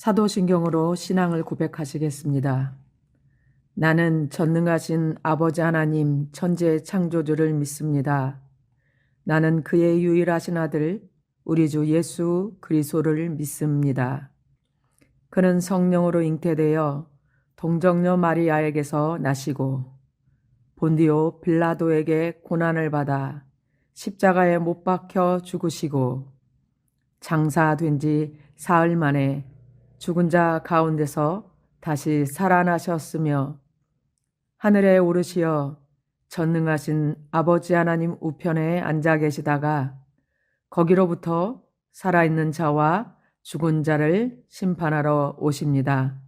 사도신경으로 신앙을 고백하시겠습니다. 나는 전능하신 아버지 하나님 천지의 창조주를 믿습니다. 나는 그의 유일하신 아들 우리 주 예수 그리스도를 믿습니다. 그는 성령으로 잉태되어 동정녀 마리아에게서 나시고 본디오 빌라도에게 고난을 받아 십자가에 못 박혀 죽으시고 장사된 지 사흘 만에 죽은 자 가운데서 다시 살아나셨으며 하늘에 오르시어 전능하신 아버지 하나님 우편에 앉아 계시다가 거기로부터 살아있는 자와 죽은 자를 심판하러 오십니다.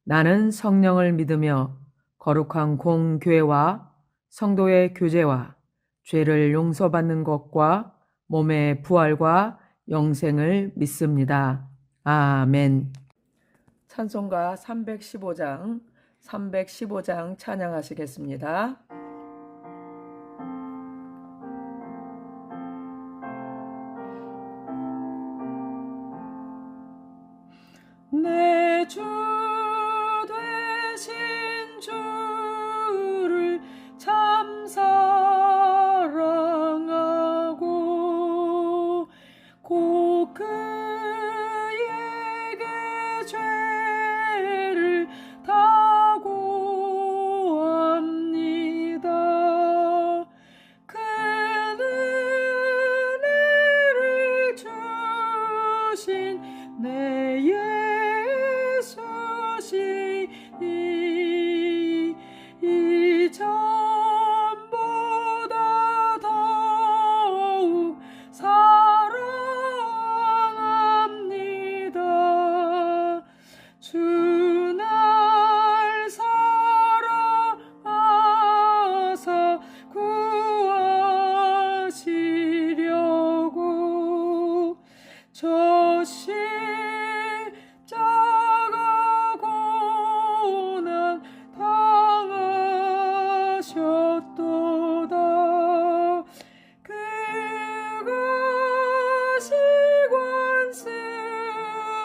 나는 성령을 믿으며 거룩한 공교회와 성도의 교제와 죄를 용서받는 것과 몸의 부활과 영생을 믿습니다. 아멘. 찬송가 315장 찬양하시겠습니다. 내 주 되신 주를 참 사랑하고 곧 그에게 죄를 다 고합니다. 그 은혜를 주신 내 예수시니 이전보다 더욱 사랑합니다. 주 날 사랑하사 구하시려고 저 십자가 고난 당하셨도다. 그것이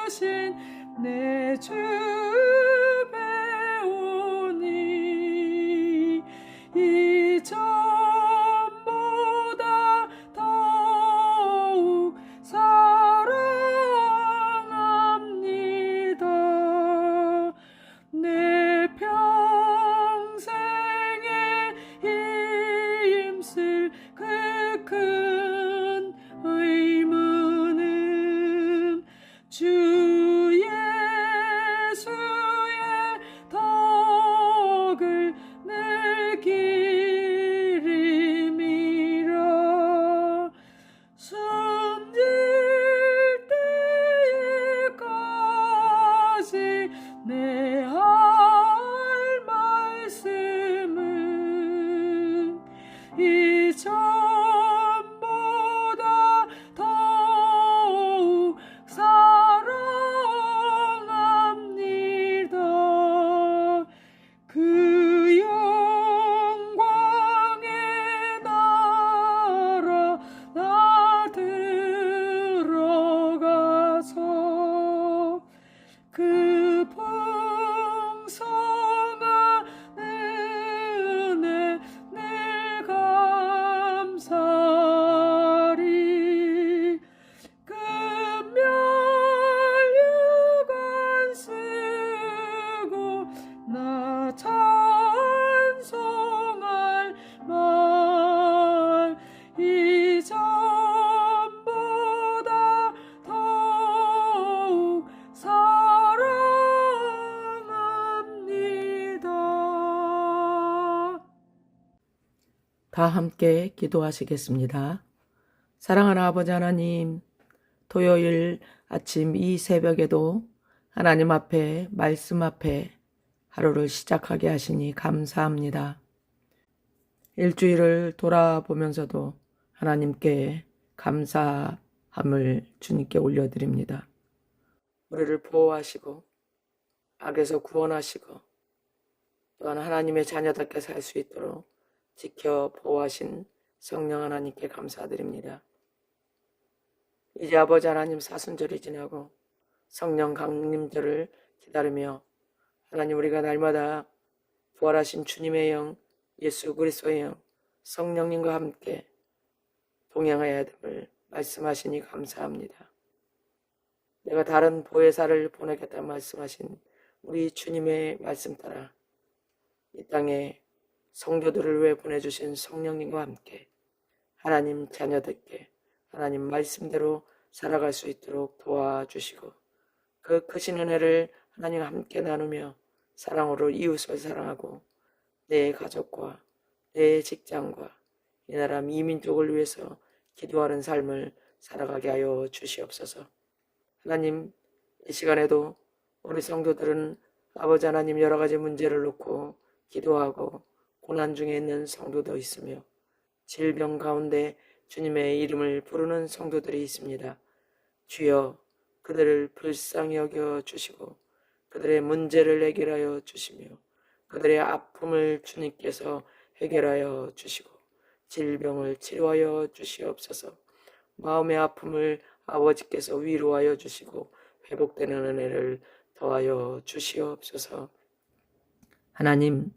권쓰신 내 주 배우니 이전보다 더욱 사랑합니다. 내 평생에 힘쓸 그 큰 의무는 주 예수의 덕을 낼 길임이라. 숨질 때에까지 내 할 말씀은 이전보다 더욱 사랑합니다. 그 영광의 나라 나 들어가서 그 풍성한 은혜 늘 감사리. 금면류관 쓰고 나 찬송할 말 이전보다 더욱 사랑합니다. 다 함께 기도하시겠습니다. 사랑하는 아버지 하나님, 토요일 아침 이 새벽에도 하나님 앞에 말씀 앞에 하루를 시작하게 하시니 감사합니다. 일주일을 돌아보면서도 하나님께 감사함을 주님께 올려드립니다. 우리를 보호하시고 악에서 구원하시고 또한 하나님의 자녀답게 살 수 있도록 지켜 보호하신 성령 하나님께 감사드립니다. 이제 아버지 하나님 사순절이 지나고 성령 강림절을 기다리며 하나님 우리가 날마다 부활하신 주님의 영, 예수 그리스도의 영, 성령님과 함께 동행해야 됨을 말씀하시니 감사합니다. 내가 다른 보혜사를 보내겠다 말씀하신 우리 주님의 말씀 따라 이 땅에 성도들을 위해 보내주신 성령님과 함께 하나님 자녀들께 하나님 말씀대로 살아갈 수 있도록 도와주시고 그 크신 은혜를 하나님과 함께 나누며 사랑으로 이웃을 사랑하고 내 가족과 내 직장과 이 나라 이민족을 위해서 기도하는 삶을 살아가게 하여 주시옵소서. 하나님, 이 시간에도 우리 성도들은 아버지 하나님 여러 가지 문제를 놓고 기도하고 고난 중에 있는 성도도 있으며 질병 가운데 주님의 이름을 부르는 성도들이 있습니다. 주여 그들을 불쌍히 여겨 주시고 그들의 문제를 해결하여 주시며 그들의 아픔을 주님께서 해결하여 주시고 질병을 치료하여 주시옵소서. 마음의 아픔을 아버지께서 위로하여 주시고 회복되는 은혜를 더하여 주시옵소서. 하나님,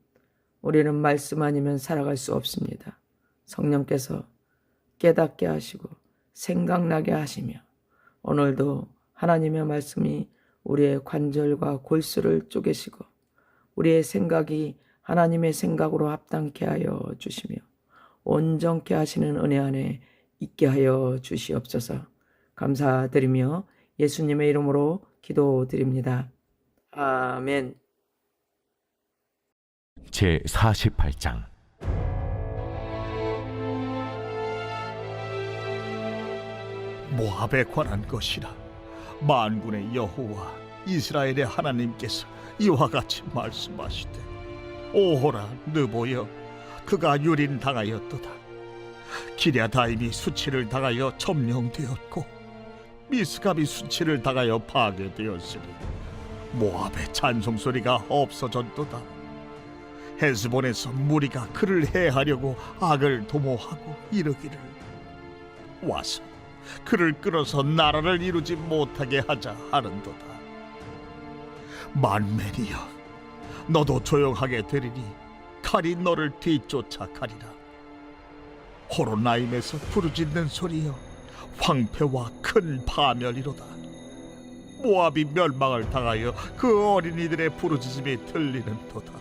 우리는 말씀 아니면 살아갈 수 없습니다. 성령께서 깨닫게 하시고 생각나게 하시며 오늘도 하나님의 말씀이 우리의 관절과 골수를 쪼개시고 우리의 생각이 하나님의 생각으로 합당케 하여 주시며 온전케 하시는 은혜 안에 있게 하여 주시옵소서. 감사드리며 예수님의 이름으로 기도드립니다. 아멘. 제48장 모압에 관한 것이라. 만군의 여호와 이스라엘의 하나님께서 이와 같이 말씀하시되 오호라 느보여 그가 유린당하였도다. 기랴다임이 수치를 당하여 점령되었고 미스갑이 수치를 당하여 파괴되었으니 모압의 찬송소리가 없어졌도다. 헤스본에서 무리가 그를 해하려고 악을 도모하고 이르기를 와서 그를 끌어서 나라를 이루지 못하게 하자 하는도다. 만맨이여, 너도 조용하게 되리니 칼이 너를 뒤쫓아 가리라. 호로나임에서 부르짖는 소리여, 황폐와 큰 파멸이로다. 모압이 멸망을 당하여 그 어린이들의 부르짖음이 들리는도다.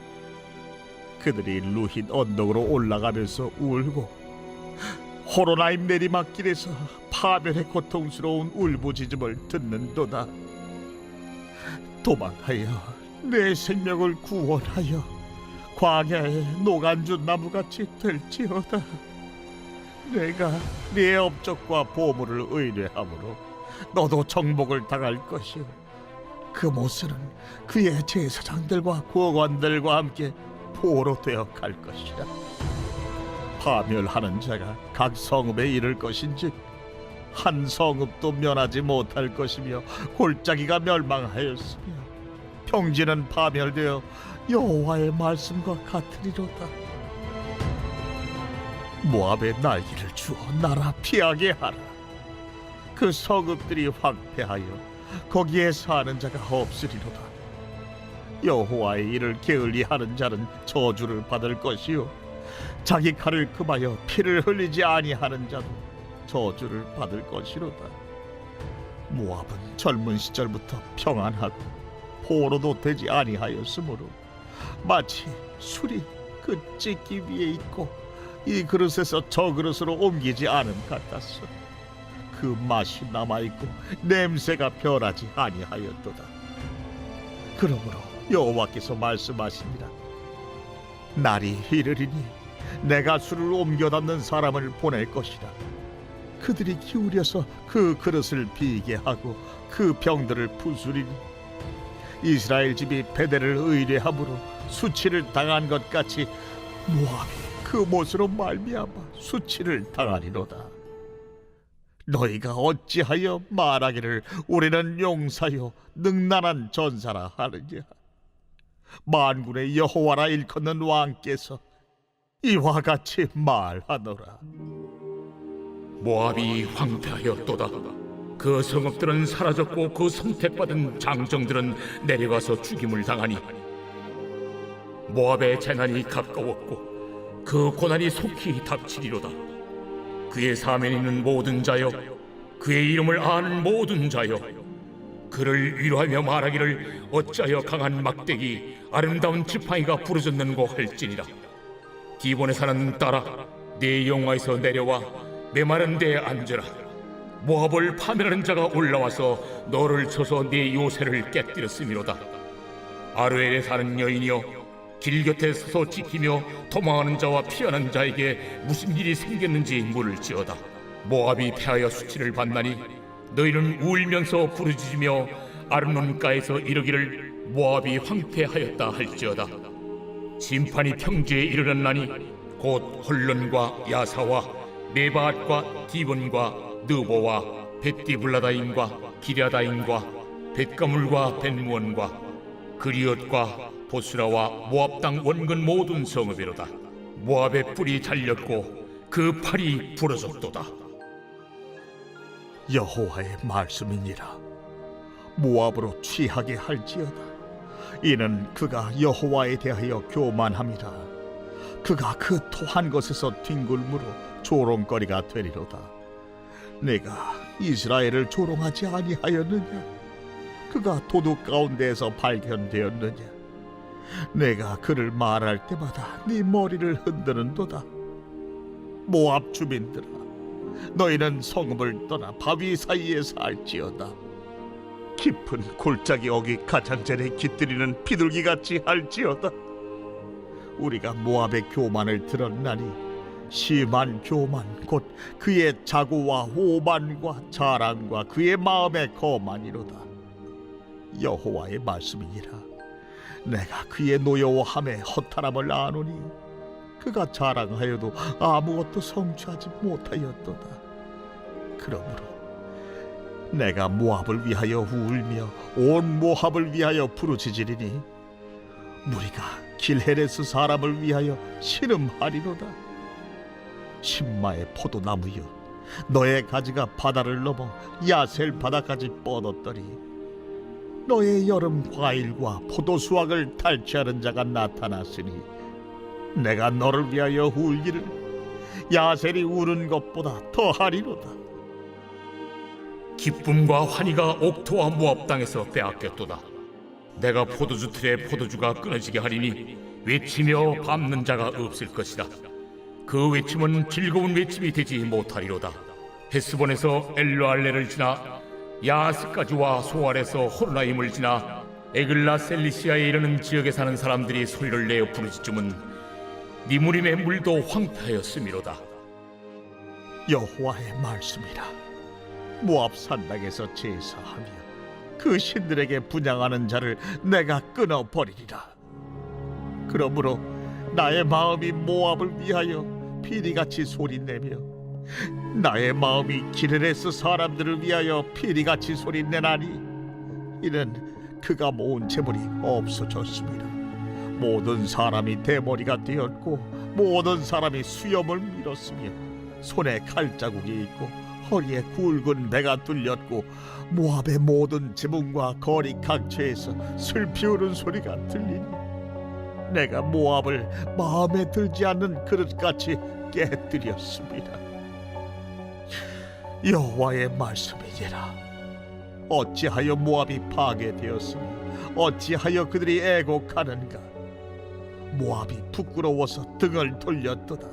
그들이 루힌 언덕으로 올라가면서 울고 호로나임 내리막길에서 파멸의 고통스러운 울부짖음을 듣는도다. 도망하여 내 생명을 구원하여 광야의 노간주 나무같이 될지어다. 내가 네 업적과 보물을 의뢰하므로 너도 정복을 당할 것이요 그 모습은 그의 제사장들과 구원관들과 함께 포로 되어 갈 것이라. 파멸하는 자가 각 성읍에 이를 것인즉 한 성읍도 면하지 못할 것이며 골짜기가 멸망하였으며 평지는 파멸되어 여호와의 말씀과 같으리로다. 모압의 날개를 주어 나라 피하게 하라. 그 성읍들이 황폐하여 거기에 사는 자가 없으리로다. 여호와의 일을 게을리하는 자는 저주를 받을 것이요 자기 칼을 금하여 피를 흘리지 아니하는 자도 저주를 받을 것이로다. 모압은 젊은 시절부터 평안하고 포로도 되지 아니하였으므로 마치 술이 그 찢기 위에 있고 이 그릇에서 저 그릇으로 옮기지 않음 같았어. 그 맛이 남아있고 냄새가 변하지 아니하였도다. 그러므로 여호와께서 말씀하시니라. 날이 이르리니 내가 술을 옮겨 담는 사람을 보낼 것이라. 그들이 기울여서 그 그릇을 비게 하고 그 병들을 부수리니 이스라엘 집이 베델을 의뢰함으로 수치를 당한 것 같이 모압이 그 못으로 말미암아 수치를 당하리로다. 너희가 어찌하여 말하기를 우리는 용사요 능란한 전사라 하느냐. 만군의 여호와라 일컫는 왕께서 이와 같이 말하노라. 모압이 황폐하였도다. 그 성읍들은 사라졌고 그 선택받은 장정들은 내려가서 죽임을 당하니 모압의 재난이 가까웠고 그 고난이 속히 닥치리로다. 그의 사면에 있는 모든 자여, 그의 이름을 아는 모든 자여, 그를 위로하며 말하기를 어찌하여 강한 막대기 아름다운 지팡이가 부러졌는고 할지니라. 기본에 사는 딸아, 네 영화에서 내려와 메마른 데에 앉으라. 모압을 파멸하는 자가 올라와서 너를 쳐서 네 요새를 깨뜨렸음이로다. 아르엘에 사는 여인이여, 길 곁에 서서 지키며 도망하는 자와 피하는 자에게 무슨 일이 생겼는지 물을지어다. 모압이 패하여 수치를 받나니 너희는 울면서 부르짖으며 아르논가에서 이르기를 모압이 황폐하였다 할지어다. 심판이 평지에 이르렀나니 곧 홀론과 야사와 메바앗과 디본과 느보와 벳디블라다임과 기랴다임과 벳가물과 벳무원과 그리엇과 보스라와 모압 땅 원근 모든 성읍이로다. 모압의 뿔이 잘렸고 그 팔이 부러졌도다. 여호와의 말씀이니라. 모압으로 취하게 할지어다. 이는 그가 여호와에 대하여 교만함이라. 그가 그 토한 것에서 뒹굴므로 조롱거리가 되리로다. 내가 이스라엘을 조롱하지 아니하였느냐? 그가 도둑 가운데에서 발견되었느냐? 내가 그를 말할 때마다 네 머리를 흔드는도다. 모압 주민들아, 너희는 성읍을 떠나 바위 사이에 살지어다. 깊은 골짜기 어귀 가장자리에 깃들이는 비둘기같이 할지어다. 우리가 모압의 교만을 들었나니 심한 교만 곧 그의 자고와 오만과 자랑과 그의 마음의 거만이로다. 여호와의 말씀이니라. 내가 그의 노여워함에 허탈함을 아노니 그가 자랑하여도 아무것도 성취하지 못하였도다. 그러므로 내가 모압을 위하여 울며 온 모압을 위하여 부르짖으리니 무리가 길헤레스 사람을 위하여 신음하리로다. 신마의 포도나무여, 너의 가지가 바다를 넘어 야셀 바다까지 뻗었더니 너의 여름 과일과 포도 수확을 탈취하는 자가 나타났으니 내가 너를 위하여 울기를 야셀이 우는 것보다 더하리로다. 기쁨과 환희가 옥토와 모압 땅에서 빼앗겼도다. 내가 포도주 틀에 포도주가 끊어지게 하리니 외치며 밟는 자가 없을 것이다. 그 외침은 즐거운 외침이 되지 못하리로다. 헤스본에서 엘르알레를 지나 야스까지와 소알에서 호르나임을 지나 에글라 셀리시아에 이르는 지역에 사는 사람들이 소리를 내어 부르짖음은 니무림의 물도 황폐하였음이로다. 여호와의 말씀이라. 모압 산당에서 제사하며 그 신들에게 분향하는 자를 내가 끊어버리리라. 그러므로 나의 마음이 모압을 위하여 피리같이 소리내며 나의 마음이 기르레스 사람들을 위하여 피리같이 소리내나니 이는 그가 모은 재물이 없어졌습니다. 모든 사람이 대머리가 되었고 모든 사람이 수염을 밀었으며 손에 칼자국이 있고 허리에 굵은 배가 뚫렸고 모압의 모든 지붕과 거리 각처에서 슬피 우는 소리가 들리니 내가 모압을 마음에 들지 않는 그릇같이 깨뜨렸습니다. 여호와의 말씀이니라. 어찌하여 모압이 파괴되었으며 어찌하여 그들이 애곡하는가? 모압이 부끄러워서 등을 돌렸도다.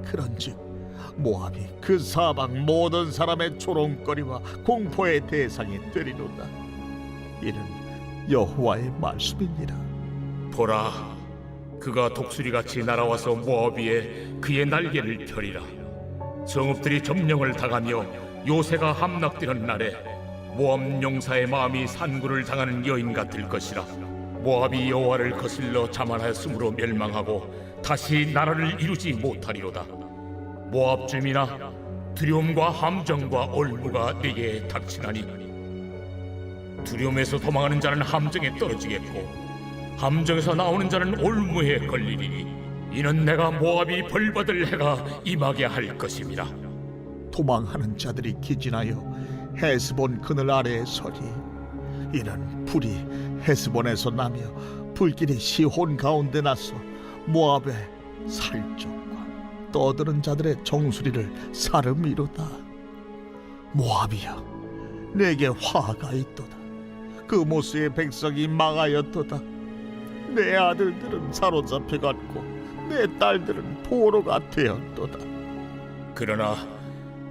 그런즉 모압이 그 사방 모든 사람의 조롱거리와 공포의 대상이 되리로다. 이는 여호와의 말씀이니라. 보라, 그가 독수리같이 날아와서 모압 위에 그의 날개를 펴리라. 성읍들이 점령을 당하며 요새가 함락되는 날에 모압 용사의 마음이 산구를 당하는 여인 같을 것이라. 모압이 여호와를 거슬러 자만하였으므로 멸망하고 다시 나라를 이루지 못하리로다. 모압 주민아, 두려움과 함정과 올무가 네게 닥치나니 두려움에서 도망하는 자는 함정에 떨어지겠고 함정에서 나오는 자는 올무에 걸리리니 이는 내가 모압이 벌받을 해가 임하게 할 것임이라. 도망하는 자들이 기진하여 헤스본 그늘 아래에 서리. 이는 불이 헤스본에서 나며 불길이 시혼 가운데 나서 모압의 살적과 떠드는 자들의 정수리를 사름이로다. 모압이여, 내게 화가 있도다. 그 모스의 백성이 망하였도다. 내 아들들은 사로잡혀갔고 내 딸들은 포로가 되었도다. 그러나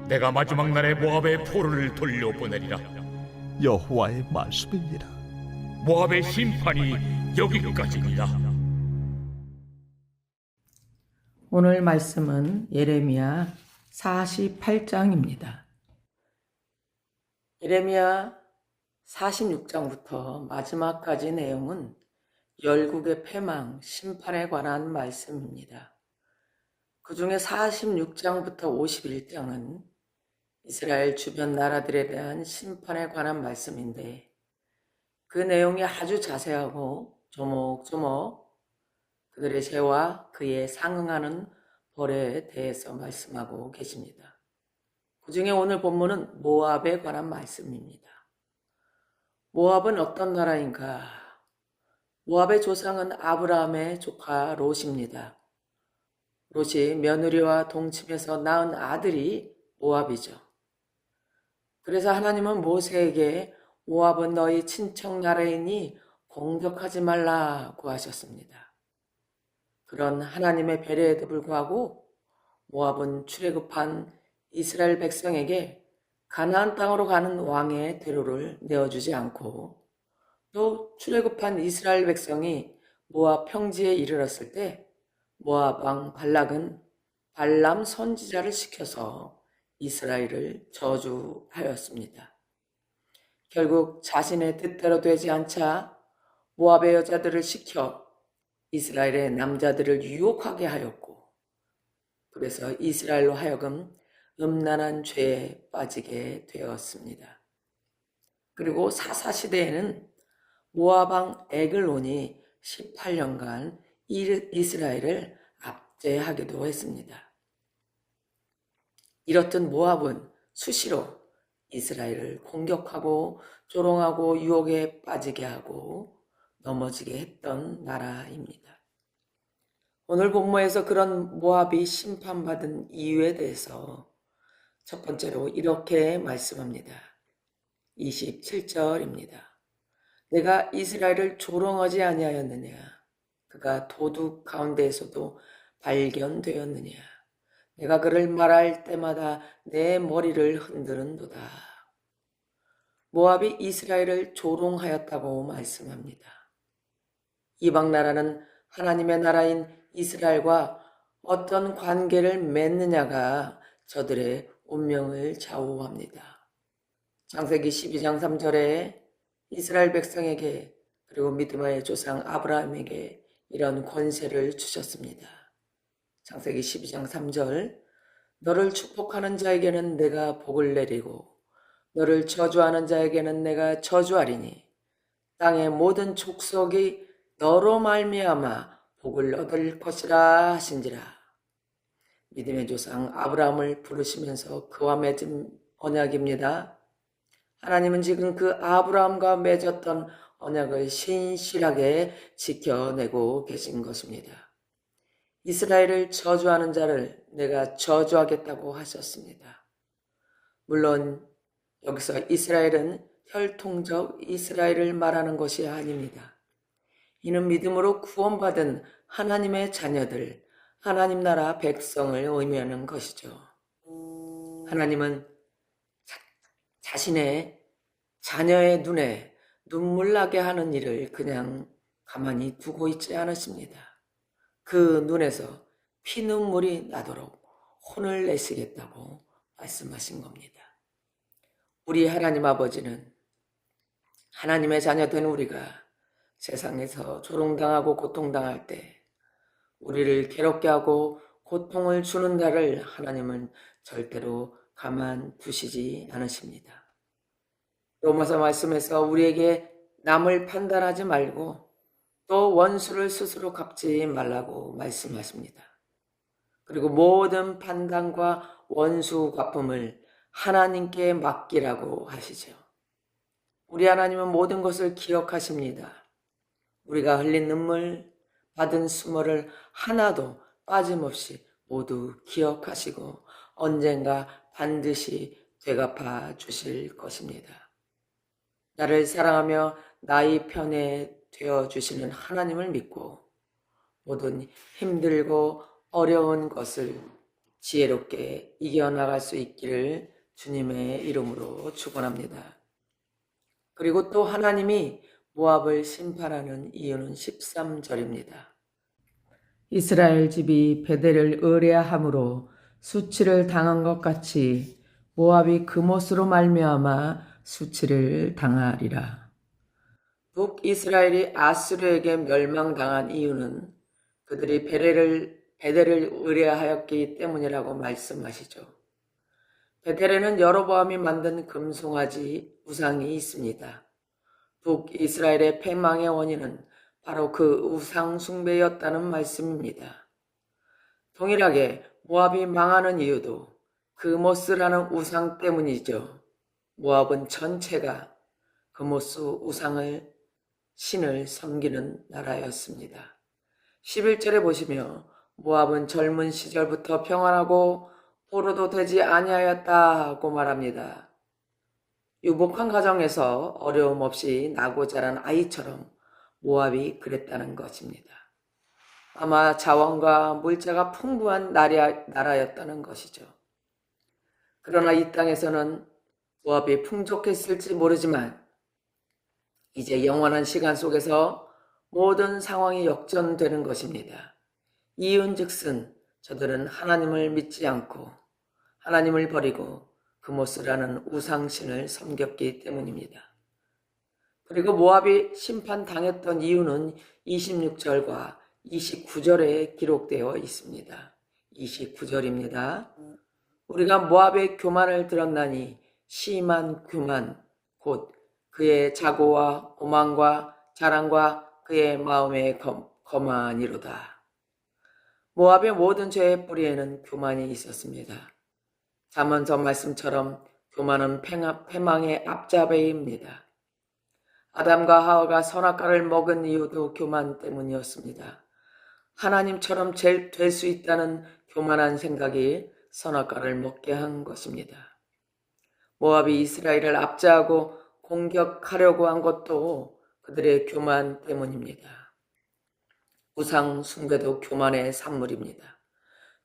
내가 마지막 날에 모압의 포로를 돌려보내리라. 여호와의 말씀이니라. 모압의 심판이 여기까지니라. 오늘 말씀은 예레미야 48장입니다. 예레미야 46장부터 마지막까지 내용은 열국의 패망, 심판에 관한 말씀입니다. 그 중에 46장부터 51장은 이스라엘 주변 나라들에 대한 심판에 관한 말씀인데, 그 내용이 아주 자세하고 조목조목 그들의 죄와 그에 상응하는 벌에 대해서 말씀하고 계십니다. 그 중에 오늘 본문은 모압에 관한 말씀입니다. 모압은 어떤 나라인가? 모압의 조상은 아브라함의 조카 롯입니다. 롯이 며느리와 동침해서 낳은 아들이 모압이죠. 그래서 하나님은 모세에게 모압은 너희 친척 나라이니 공격하지 말라고 하셨습니다. 그런 하나님의 배려에도 불구하고 모압은 출애굽한 이스라엘 백성에게 가나안 땅으로 가는 왕의 대로를 내어주지 않고, 또 출애굽한 이스라엘 백성이 모압 평지에 이르렀을 때 모압 왕 발락은 발람 선지자를 시켜서 이스라엘을 저주하였습니다. 결국 자신의 뜻대로 되지 않자 모압의 여자들을 시켜 이스라엘의 남자들을 유혹하게 하였고, 그래서 이스라엘로 하여금 음란한 죄에 빠지게 되었습니다. 그리고 사사시대에는 모압 왕 에글론이 18년간 이스라엘을 압제하기도 했습니다. 이렇듯 모압은 수시로 이스라엘을 공격하고 조롱하고 유혹에 빠지게 하고 넘어지게 했던 나라입니다. 오늘 본문에서 그런 모압이 심판받은 이유에 대해서 첫 번째로 이렇게 말씀합니다. 27절입니다. 내가 이스라엘을 조롱하지 아니하였느냐? 그가 도둑 가운데에서도 발견되었느냐? 내가 그를 말할 때마다 내 머리를 흔드는도다. 모압이 이스라엘을 조롱하였다고 말씀합니다. 이방 나라는 하나님의 나라인 이스라엘과 어떤 관계를 맺느냐가 저들의 운명을 좌우합니다. 창세기 12장 3절에 이스라엘 백성에게 그리고 믿음의 조상 아브라함에게 이런 권세를 주셨습니다. 창세기 12장 3절, 너를 축복하는 자에게는 내가 복을 내리고 너를 저주하는 자에게는 내가 저주하리니 땅의 모든 족속이 너로 말미암아 복을 얻을 것이라 하신지라. 믿음의 조상 아브라함을 부르시면서 그와 맺은 언약입니다. 하나님은 지금 그 아브라함과 맺었던 언약을 신실하게 지켜내고 계신 것입니다. 이스라엘을 저주하는 자를 내가 저주하겠다고 하셨습니다. 물론 여기서 이스라엘은 혈통적 이스라엘을 말하는 것이 아닙니다. 이는 믿음으로 구원받은 하나님의 자녀들, 하나님 나라 백성을 의미하는 것이죠. 하나님은 자신의 자녀의 눈에 눈물 나게 하는 일을 그냥 가만히 두고 있지 않으십니다. 그 눈에서 피눈물이 나도록 혼을 내시겠다고 말씀하신 겁니다. 우리 하나님 아버지는 하나님의 자녀된 우리가 세상에서 조롱당하고 고통당할 때 우리를 괴롭게 하고 고통을 주는 자를 하나님은 절대로 가만 두시지 않으십니다. 로마서 말씀에서 우리에게 남을 판단하지 말고 또 원수를 스스로 갚지 말라고 말씀하십니다. 그리고 모든 판단과 원수 갚음을 하나님께 맡기라고 하시죠. 우리 하나님은 모든 것을 기억하십니다. 우리가 흘린 눈물, 받은 수모를 하나도 빠짐없이 모두 기억하시고 언젠가 반드시 되갚아 주실 것입니다. 나를 사랑하며 나의 편에 되어 주시는 하나님을 믿고 모든 힘들고 어려운 것을 지혜롭게 이겨나갈 수 있기를 주님의 이름으로 축원합니다. 그리고 또 하나님이 모압을 심판하는 이유는 13절입니다. 이스라엘 집이 베델을 의뢰함으로 수치를 당한 것 같이 모압이 그못으로 말미암아 수치를 당하리라. 북이스라엘이 아수르에게 멸망당한 이유는 그들이 베델을 의뢰하였기 때문이라고 말씀하시죠. 베델에는 여로보암이 만든 금송아지 우상이 있습니다. 북이스라엘의 패망의 원인은 바로 그 우상 숭배였다는 말씀입니다. 동일하게 모압이 망하는 이유도 그모스라는 우상 때문이죠. 모압은 전체가 그모스 우상을 신을 섬기는 나라였습니다. 11절에 보시며 모압은 젊은 시절부터 평안하고 포로도 되지 아니하였다고 말합니다. 유복한 가정에서 어려움 없이 나고 자란 아이처럼 모압이 그랬다는 것입니다. 아마 자원과 물자가 풍부한 나라였다는 것이죠. 그러나 이 땅에서는 모압이 풍족했을지 모르지만 이제 영원한 시간 속에서 모든 상황이 역전되는 것입니다. 이윤즉슨 저들은 하나님을 믿지 않고 하나님을 버리고 그모스라는 우상신을 섬겼기 때문입니다. 그리고 모압이 심판당했던 이유는 26절과 29절에 기록되어 있습니다. 29절입니다. 우리가 모압의 교만을 들었나니 심한 교만 곧 그의 자고와 오만과 자랑과 그의 마음의 거만이로다. 모압의 모든 죄의 뿌리에는 교만이 있었습니다. 잠언서 말씀처럼 교만은 패망의 앞잡이입니다. 아담과 하와가 선악과를 먹은 이유도 교만 때문이었습니다. 하나님처럼 될 수 있다는 교만한 생각이 선악과를 먹게 한 것입니다. 모압이 이스라엘을 압제하고 공격하려고 한 것도 그들의 교만 때문입니다. 우상 숭배도 교만의 산물입니다.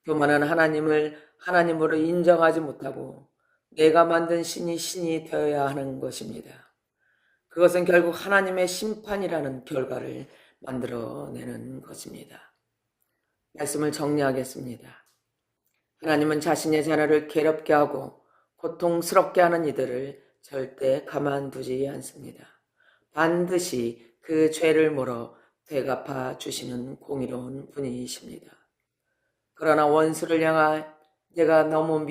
교만은 하나님을 하나님으로 인정하지 못하고 내가 만든 신이 되어야 하는 것입니다. 그것은 결국 하나님의 심판이라는 결과를 만들어내는 것입니다. 말씀을 정리하겠습니다. 하나님은 자신의 자녀를 괴롭게 하고 고통스럽게 하는 이들을 절대 가만두지 않습니다. 반드시 그 죄를 물어 되갚아 주시는 공의로운 분이십니다. 그러나 원수를 향해 우리가 너무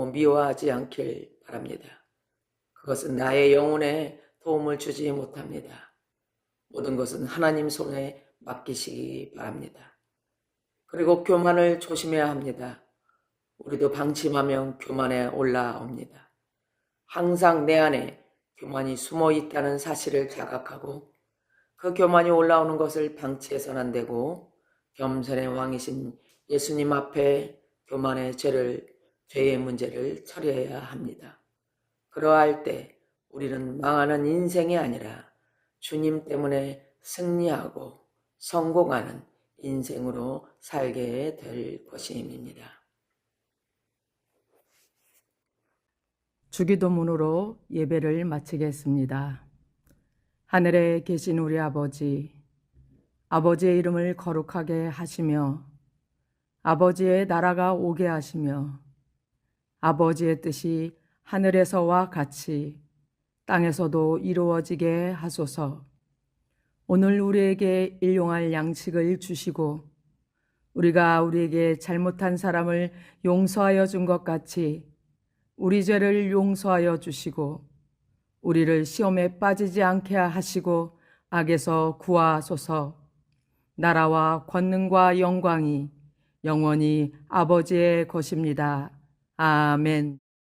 미워하지 않길 바랍니다. 그것은 나의 영혼에 도움을 주지 못합니다. 모든 것은 하나님 손에 맡기시기 바랍니다. 그리고 교만을 조심해야 합니다. 우리도 방심하면 교만에 올라옵니다. 항상 내 안에 교만이 숨어 있다는 사실을 자각하고 그 교만이 올라오는 것을 방치해서는 안 되고 겸손의 왕이신 예수님 앞에 교만의 죄의 문제를 처리해야 합니다. 그러할 때 우리는 망하는 인생이 아니라 주님 때문에 승리하고 성공하는 인생으로 살게 될 것임입니다. 주기도문으로 예배를 마치겠습니다. 하늘에 계신 우리 아버지, 아버지의 이름을 거룩하게 하시며 아버지의 나라가 오게 하시며 아버지의 뜻이 하늘에서와 같이 땅에서도 이루어지게 하소서. 오늘 우리에게 일용할 양식을 주시고 우리가 우리에게 잘못한 사람을 용서하여 준 것 같이 우리 죄를 용서하여 주시고 우리를 시험에 빠지지 않게 하시고 악에서 구하소서. 나라와 권능과 영광이 영원히 아버지의 것입니다. 아멘.